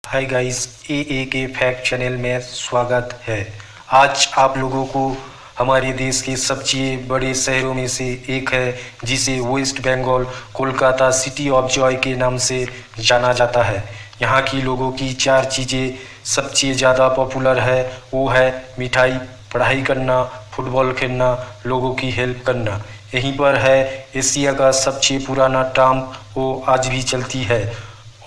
Hi guys, ए के fact channel में स्वागत है। आज आप लोगों को हमारे देश के सबसे बड़े शहरों में से एक है जिसे West Bengal Kolkata city of joy के नाम से जाना जाता है। यहाँ की लोगों की 4 चीज़ें सबसे ज़्यादा पॉपुलर है। वो है मिठाई, पढ़ाई करना, फुटबॉल खेलना, लोगों की हेल्प करना। यहीं पर है एशिया का सबसे पुराना ट्राम, वो आज भी चलती है।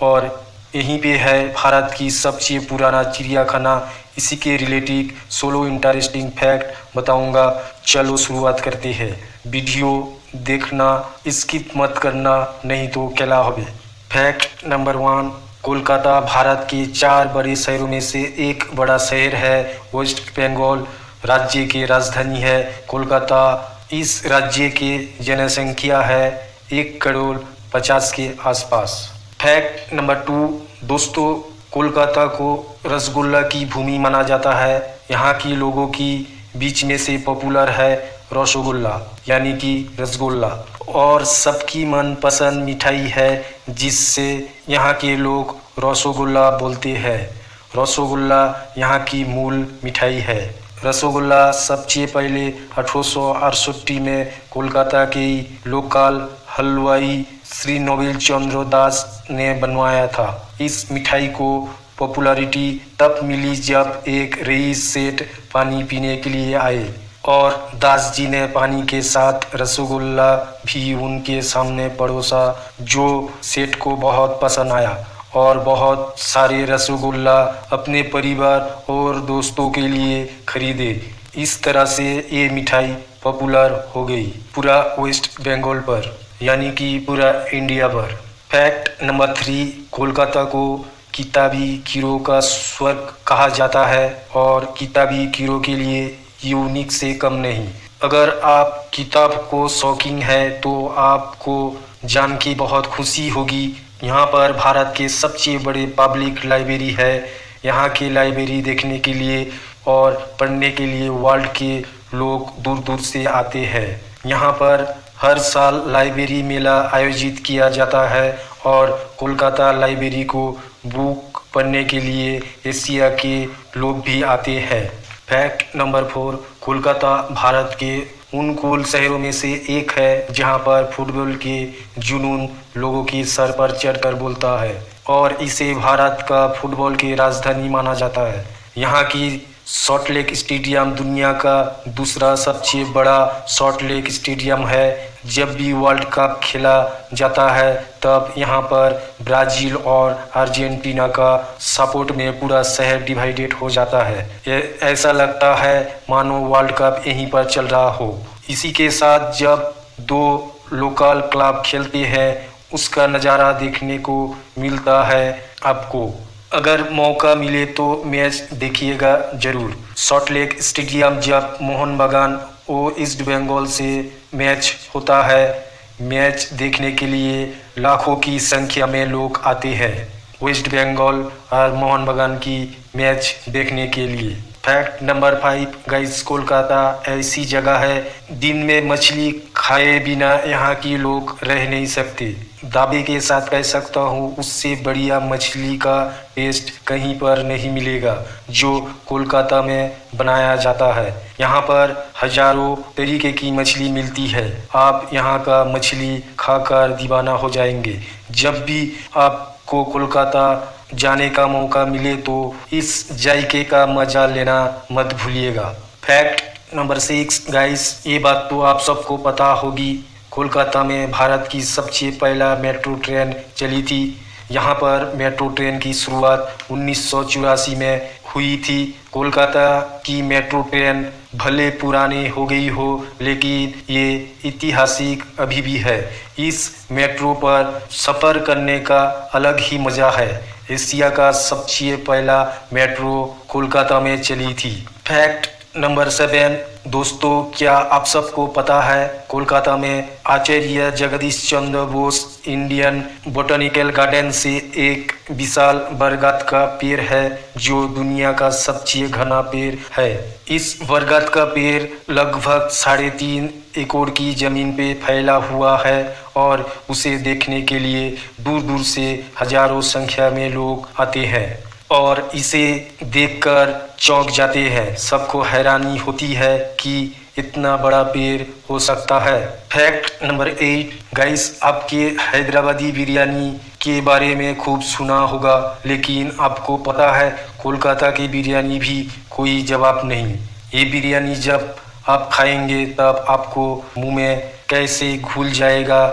और यहीं पे है भारत की सबसे पुराना चिड़ियाखाना। इसी के रिलेटेड 16 इंटरेस्टिंग फैक्ट बताऊंगा। चलो शुरुआत करते हैं। वीडियो देखना स्किप मत करना, नहीं तो क्या होगा। फैक्ट नंबर 1, कोलकाता भारत के 4 बड़े शहरों में से एक बड़ा शहर है। वेस्ट बंगाल राज्य की राजधानी है कोलकाता। इस राज्य की जनसंख्या है 1,50,00,000 के आसपास। फैक्ट नंबर 2, दोस्तों, कोलकाता को रसगुल्ला की भूमि माना जाता है। यहाँ की लोगों की बीच में से पॉपुलर है रसगुल्ला यानी कि रसगुल्ला, और सबकी मनपसंद मिठाई है जिससे यहाँ के लोग रसगुल्ला बोलते हैं। रसगुल्ला यहाँ की मूल मिठाई है। रसगुल्ला सबसे पहले 1868 में कोलकाता के लोकल हलवाई श्री नोबिल चंद्र दास ने बनवाया था। इस मिठाई को पॉपुलैरिटी तब मिली जब एक रईस सेठ पानी पीने के लिए आए और दास जी ने पानी के साथ रसगुल्ला भी उनके सामने परोसा, जो सेठ को बहुत पसंद आया और बहुत सारे रसगुल्ला अपने परिवार और दोस्तों के लिए खरीदे। इस तरह से ये मिठाई पॉपुलर हो गई पूरा वेस्ट बंगाल पर, यानी कि पूरा इंडिया पर। फैक्ट नंबर 3, कोलकाता को किताबी कीड़ों का स्वर्ग कहा जाता है और किताबी कीड़ों के लिए यूनिक से कम नहीं। अगर आप किताब को शौकीन है तो आपको जान के बहुत खुशी होगी। यहाँ पर भारत के सबसे बड़े पब्लिक लाइब्रेरी है। यहाँ की लाइब्रेरी देखने के लिए और पढ़ने के लिए वर्ल्ड के लोग दूर दूर से आते हैं। यहाँ पर हर साल लाइब्रेरी मेला आयोजित किया जाता है और कोलकाता लाइब्रेरी को बुक पढ़ने के लिए एशिया के लोग भी आते हैं। फैक्ट नंबर 4, कोलकाता भारत के उन कुल शहरों में से एक है जहां पर फुटबॉल के जुनून लोगों की सर पर चढ़कर बोलता है और इसे भारत का फुटबॉल की राजधानी माना जाता है। यहाँ की सॉल्ट लेक स्टेडियम दुनिया का दूसरा सबसे बड़ा सॉल्ट लेक स्टेडियम है। जब भी वर्ल्ड कप खेला जाता है तब यहाँ पर ब्राज़ील और अर्जेंटीना का सपोर्ट में पूरा शहर डिवाइडेड हो जाता है। ऐसा लगता है मानो वर्ल्ड कप यहीं पर चल रहा हो। इसी के साथ जब 2 लोकल क्लब खेलते हैं उसका नज़ारा देखने को मिलता है आपको। अगर मौका मिले तो मैच देखिएगा जरूर। सॉल्ट लेक स्टेडियम जब मोहन बागान और ईस्ट बंगाल से मैच होता है, मैच देखने के लिए लाखों की संख्या में लोग आते हैं वेस्ट बंगाल और मोहन बागान की मैच देखने के लिए। फैक्ट नंबर 5, गाइस, कोलकाता ऐसी जगह है दिन में मछली खाए बिना यहाँ की लोग रह नहीं सकते। दावे के साथ कह सकता हूँ उससे बढ़िया मछली का टेस्ट कहीं पर नहीं मिलेगा जो कोलकाता में बनाया जाता है। यहाँ पर हजारों तरीके की मछली मिलती है। आप यहाँ का मछली खाकर दीवाना हो जाएंगे। जब भी आपको कोलकाता जाने का मौका मिले तो इस जायके का मजा लेना मत भूलिएगा। फैक्ट नंबर 6, गाइस, ये बात तो आप सबको पता होगी, कोलकाता में भारत की सबसे पहला मेट्रो ट्रेन चली थी। यहाँ पर मेट्रो ट्रेन की शुरुआत 1984 में हुई थी। कोलकाता की मेट्रो ट्रेन भले पुरानी हो गई हो लेकिन ये ऐतिहासिक अभी भी है। इस मेट्रो पर सफ़र करने का अलग ही मज़ा है। एशिया का सबसे पहला मेट्रो कोलकाता में चली थी। फैक्ट नंबर 7, दोस्तों, क्या आप सबको पता है कोलकाता में आचार्य Jagdish Chandra Bose Indian botanical garden से एक विशाल बरगद का पेड़ है जो दुनिया का सबसे घना पेड़ है। इस बरगद का पेड़ लगभग 3.5 एकड़ की जमीन पे फैला हुआ है और उसे देखने के लिए दूर दूर से हजारों संख्या में लोग आते हैं। और इसे देखकर चौंक जाते हैं। सबको हैरानी होती है कि इतना बड़ा पेड़ हो सकता है। फैक्ट नंबर 8 गाइस, आपके हैदराबादी बिरयानी के बारे में खूब सुना होगा, लेकिन आपको पता है कोलकाता की बिरयानी भी कोई जवाब नहीं। ये बिरयानी जब आप खाएंगे तब आपको मुंह में कैसे घुल जाएगा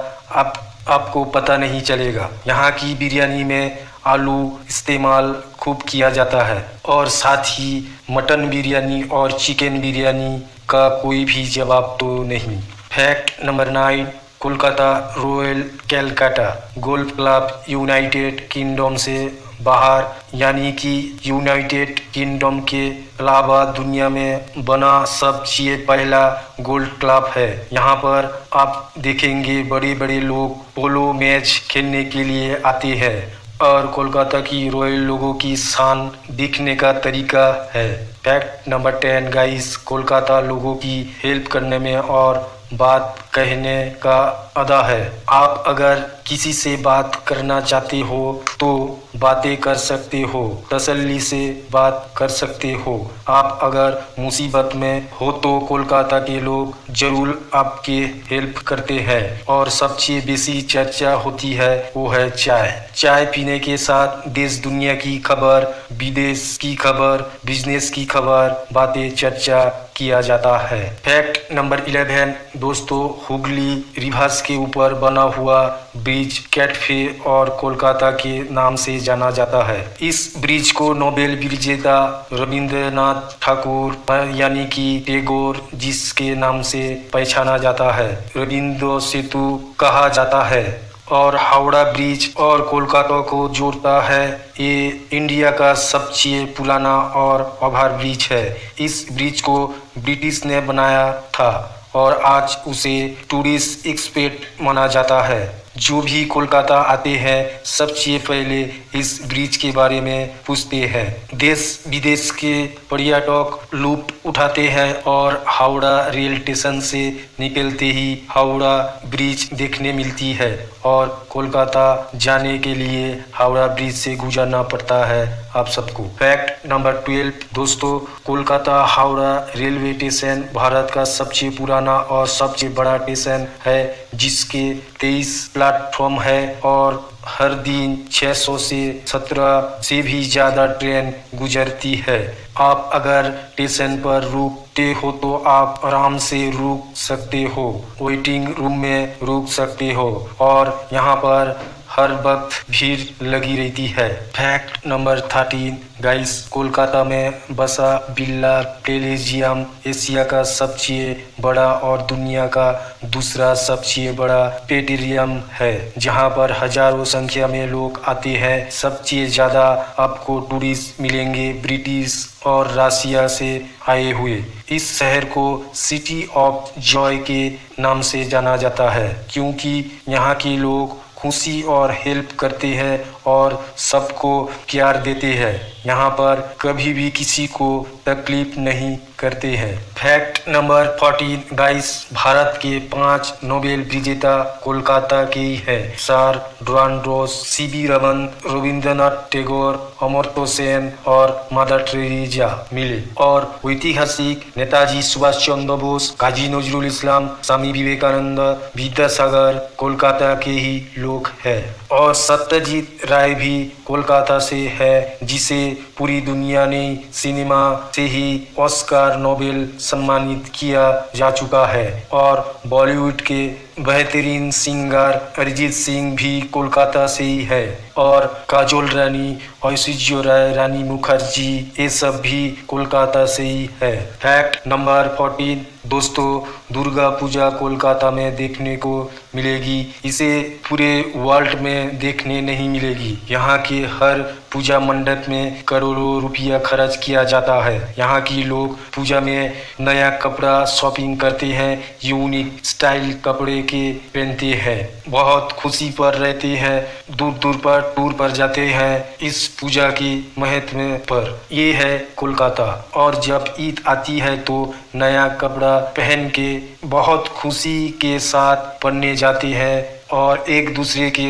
आपको पता नहीं चलेगा। यहाँ की बिरयानी में आलू इस्तेमाल खूब किया जाता है और साथ ही मटन बिरयानी और चिकन बिरयानी का कोई भी जवाब तो नहीं। Fact number 9 Kolkata royal Calcutta golf club United kingdom से बाहर, यानी कि यूनाइटेड किंगडम के अलावा दुनिया में बना सबसे पहला गोल्फ क्लब है। यहाँ पर आप देखेंगे बड़े बड़े लोग पोलो मैच खेलने के लिए आते हैं और कोलकाता की रॉयल लोगों की शान दिखने का तरीका है। फैक्ट नंबर 10 गाइस, कोलकाता लोगों की हेल्प करने में और बात कहने का अदा है। आप अगर किसी से बात करना चाहते हो तो बातें कर सकते हो, तसल्ली से बात कर सकते हो। आप अगर मुसीबत में हो तो कोलकाता के लोग जरूर आपके हेल्प करते हैं। और सबसे बेसी चर्चा होती है वो है चाय पीने के साथ देश दुनिया की खबर, विदेश की खबर, बिजनेस की खबर, बातें चर्चा किया जाता है। फैक्ट नंबर 11 दोस्तों, हुगली रिवर्स के ऊपर बना हुआ ब्रिज कैटफे और कोलकाता के नाम से जाना जाता है। इस ब्रिज को नोबेल विजेता रविंद्रनाथ ठाकुर यानी कि टैगोर जिसके नाम से पहचाना जाता है, रविंद्र सेतु कहा जाता है। और हावड़ा ब्रिज और कोलकाता को जोड़ता है। ये इंडिया का सबसे पुराना और ओवर ब्रिज है। इस ब्रिज को ब्रिटिश ने बनाया था और आज उसे टूरिस्ट एक्सपेट माना जाता है। जो भी कोलकाता आते हैं सबसे पहले इस ब्रिज के बारे में पूछते हैं। देश विदेश के पर्यटक लुत्फ उठाते हैं और हावड़ा रेल स्टेशन से निकलते ही हावड़ा ब्रिज देखने मिलती है और कोलकाता जाने के लिए हावड़ा ब्रिज से गुजरना पड़ता है आप सबको। फैक्ट नंबर 12 दोस्तों, कोलकाता हावड़ा रेलवे स्टेशन भारत का सबसे पुराना और सबसे बड़ा स्टेशन है, जिसके 23 प्लेटफॉर्म है और हर दिन 600 से 17 से भी ज़्यादा ट्रेन गुजरती है। आप अगर स्टेशन पर रुकते हो तो आप आराम से रुक सकते हो, वेटिंग रूम में रुक सकते हो और यहाँ पर हर वक्त भीड़ लगी रहती है। फैक्ट नंबर 13 गाइस, कोलकाता में बसा बिरला प्लेनेरियम एशिया का सबसे बड़ा और दुनिया का दूसरा सबसे बड़ा प्लेनेरियम है, जहां पर हजारों संख्या में लोग आते हैं। सबसे ज्यादा आपको टूरिस्ट मिलेंगे ब्रिटिश और रशिया से आए हुए। इस शहर को सिटी ऑफ जॉय के नाम से जाना जाता है, क्योंकि यहाँ के लोग खुशी और हेल्प करते हैं और सबको प्यार देते हैं। यहाँ पर कभी भी किसी को तकलीफ नहीं करते हैं। फैक्ट नंबर 14 गाइस, भारत के 5 नोबेल विजेता कोलकाता के ही है। सर डुरांडोस, सीवी रमन, रविंद्रनाथ टैगोर, अमर्त्य सेन और मदर टेरेसा मिले। और ऐतिहासिक नेताजी सुभाष चंद्र बोस, काजी नजरुल इस्लाम, स्वामी विवेकानंद, विद्यासागर कोलकाता के ही लोग हैं। और सत्यजीत राय भी कोलकाता से है, जिसे पूरी दुनिया ने सिनेमा से ही ऑस्कर नोबेल सम्मानित किया जा चुका है। और बॉलीवुड के बेहतरीन सिंगर अरिजीत सिंह भी कोलकाता से ही है। और काजोल रानी, ऐश्वर्या राय, रानी मुखर्जी, ये सब भी कोलकाता से ही है। फैक्ट नंबर 14 दोस्तों, दुर्गा पूजा कोलकाता में देखने को मिलेगी। इसे पूरे वर्ल्ड में देखने नहीं मिलेगी। यहाँ के हर पूजा मंडप में करोड़ों रुपया खर्च किया जाता है। यहाँ की लोग पूजा में नया कपड़ा शॉपिंग करते हैं, यूनिक स्टाइल कपड़े के पहनते हैं, बहुत खुशी पर रहते हैं, दूर दूर पर टूर पर जाते हैं इस पूजा की महत्व पर। ये है कोलकाता। और जब ईद आती है तो नया कपड़ा पहन के बहुत खुशी के साथ पढ़ने जाते हैं और एक दूसरे के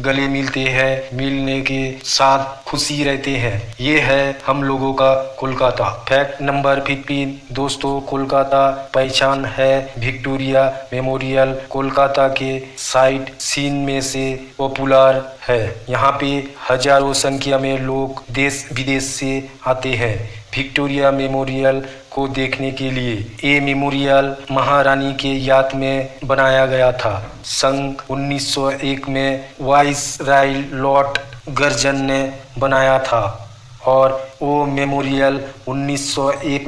गले मिलते हैं, मिलने के साथ खुशी रहते हैं। ये है हम लोगों का कोलकाता। फैक्ट नंबर 15 दोस्तों, कोलकाता पहचान है विक्टोरिया मेमोरियल कोलकाता के साइट सीन में से पॉपुलर है। यहाँ पे हजारों संख्या में लोग देश विदेश से आते हैं विक्टोरिया मेमोरियल को देखने के लिए। ये मेमोरियल महारानी के याद में बनाया गया था। सन 1901 में वाइसराय लॉर्ड कर्जन ने बनाया था और वो मेमोरियल 1901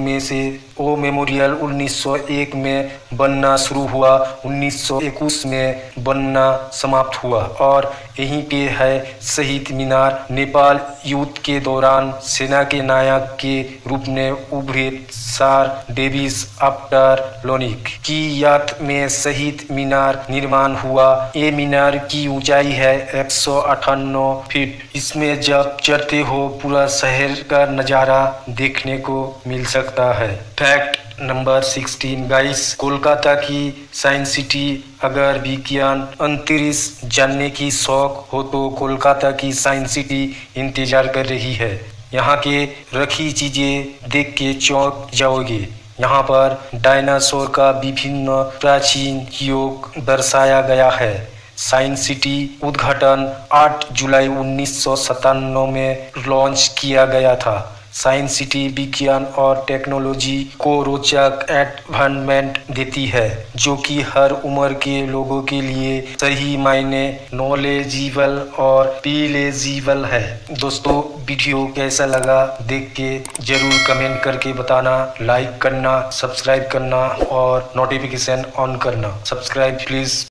में बनना शुरू हुआ, 1921 में बनना समाप्त हुआ और यहीं पे है शहीद मीनार। नेपाल युद्ध के दौरान सेना के नायक के रूप में उभरे सर डेविड आफ्टरलोनिक की याद में शहीद मीनार निर्माण हुआ। ये मीनार की ऊंचाई है 158 फीट। इसमें जब चढ़ते हो पूरा शहर का नजारा देखने को मिल सकता है। फैक्ट नंबर 16 गाइस, कोलकाता की साइंस सिटी। अगर विज्ञान अंतरिक्ष जानने की शौक हो तो कोलकाता की साइंस सिटी इंतजार कर रही है। यहाँ के रखी चीजें देख के चौंक जाओगे। यहाँ पर डायनासोर का विभिन्न प्राचीन युग दर्शाया गया है। साइंस सिटी उद्घाटन 8 जुलाई 1997 में लॉन्च किया गया था। साइंस सिटी विज्ञान और टेक्नोलॉजी को रोचक एडवांसमेंट देती है जो कि हर उम्र के लोगों के लिए सही मायने नॉलेजेबल और रिलेजेबल है। दोस्तों, वीडियो कैसा लगा देख के जरूर कमेंट करके बताना, लाइक करना, सब्सक्राइब करना और नोटिफिकेशन ऑन करना। Subscribe please.